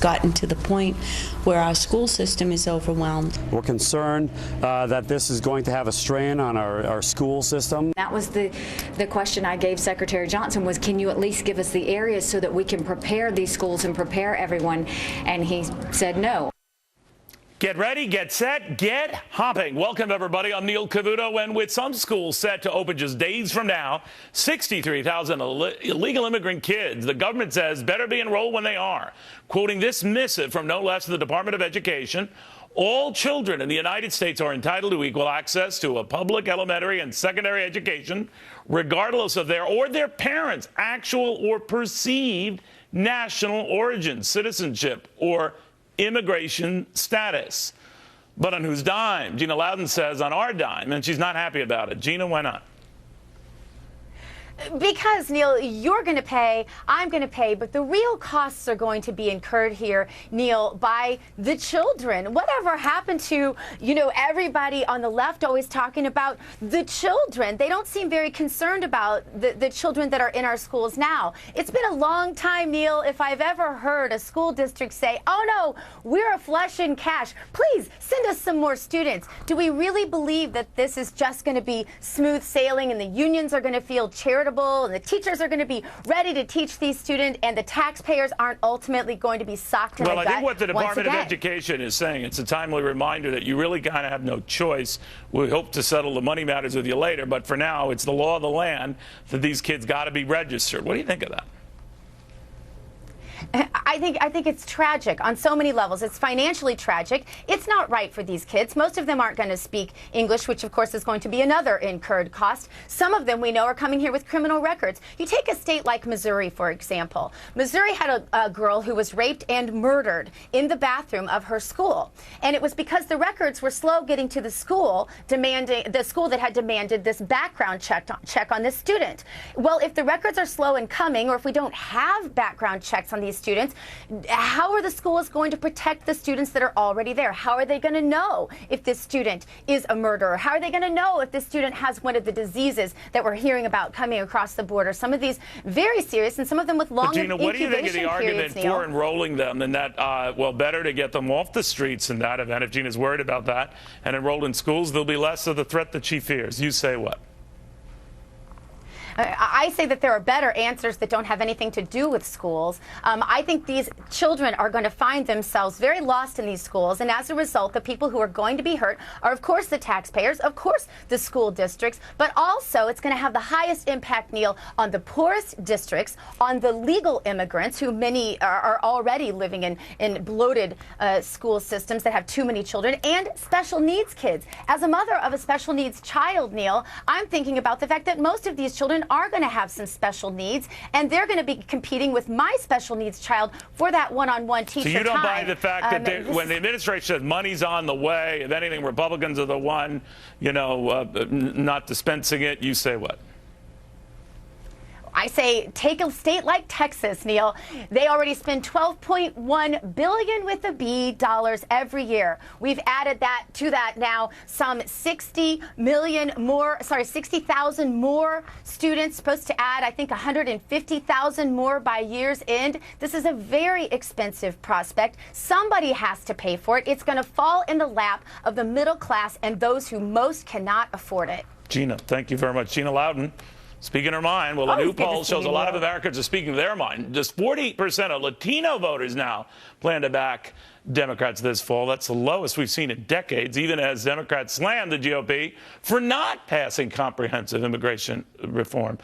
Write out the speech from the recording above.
gotten to the point where our school system is overwhelmed. We're concerned that this is going to have a strain on our school system. That was the question I gave Secretary Johnson, was can you at least give us the areas so that we can prepare these schools and prepare everyone? And he said no. Get ready, get set, get hopping. Welcome, everybody. I'm Neil Cavuto, and with some schools set to open just days from now, 63,000 illegal immigrant kids, the government says, better be enrolled when they are. Quoting this missive from no less than the Department of Education, all children in the United States are entitled to equal access to a public elementary and secondary education, regardless of their or their parents' actual or perceived national origin, citizenship, or immigration status. But on whose dime? Gina Loudon says on our dime, and she's not happy about it. Gina, why not? Because, Neil, you're going to pay, I'm going to pay, but the real costs are going to be incurred here, Neil, by the children. Whatever happened to, everybody on the left always talking about the children? They don't seem very concerned about the children that are in our schools now. It's been a long time, Neil, if I've ever heard a school district say, oh, no, we're a flush in cash. Please send us some more students. Do we really believe that this is just going to be smooth sailing and the unions are going to feel charitable and the teachers are going to be ready to teach these students and the taxpayers aren't ultimately going to be socked in the gut? Well, I think what the Department of Education is saying, it's a timely reminder that you really kind of have no choice. We hope to settle the money matters with you later, but for now, it's the law of the land that these kids got to be registered. What do you think of that? I think it's tragic on so many levels. It's financially tragic. It's not right for these kids. Most of them aren't going to speak English, which of course is going to be another incurred cost. Some of them we know are coming here with criminal records. You take a state like Missouri, for example. Missouri had a girl who was raped and murdered in the bathroom of her school. And it was because the records were slow getting to the school that had demanded this background check on this student. Well, if the records are slow in coming, or if we don't have background checks on these students, how are the schools going to protect the students that are already there? How are they going to know if this student is a murderer? How are they going to know if this student has one of the diseases that we're hearing about coming across the border? Some of these very serious, and some of them with long incubation periods. Gina, what do you think of the argument for enrolling them, and that, well, better to get them off the streets in that event, if Gina's worried about that, and enrolled in schools, there'll be less of the threat that she fears. You say what? I say that there are better answers that don't have anything to do with schools. I think these children are going to find themselves very lost in these schools, and as a result, the people who are going to be hurt are, of course, the taxpayers, of course, the school districts, but also it's going to have the highest impact, Neil, on the poorest districts, on the legal immigrants, who many are already living in bloated school systems that have too many children, and special needs kids. As a mother of a special needs child, Neil, I'm thinking about the fact that most of these children are going to have some special needs, and they're going to be competing with my special needs child for that one-on-one teacher time. So you don't buy the fact that when the administration says money's on the way, if anything, Republicans are the one, not dispensing it, you say what? I say take a state like Texas, Neil. They already spend $12.1 billion with a B dollars every year. We've added that to that now some 60,000 more students, supposed to add, I think, 150,000 more by year's end. This is a very expensive prospect. Somebody has to pay for it. It's going to fall in the lap of the middle class and those who most cannot afford it. Gina, thank you very much. Gina Loudon, speaking her mind. Well, a new poll shows a lot of Americans are speaking their mind. Just 40% of Latino voters now plan to back Democrats this fall. That's the lowest we've seen in decades, even as Democrats slam the GOP for not passing comprehensive immigration reform.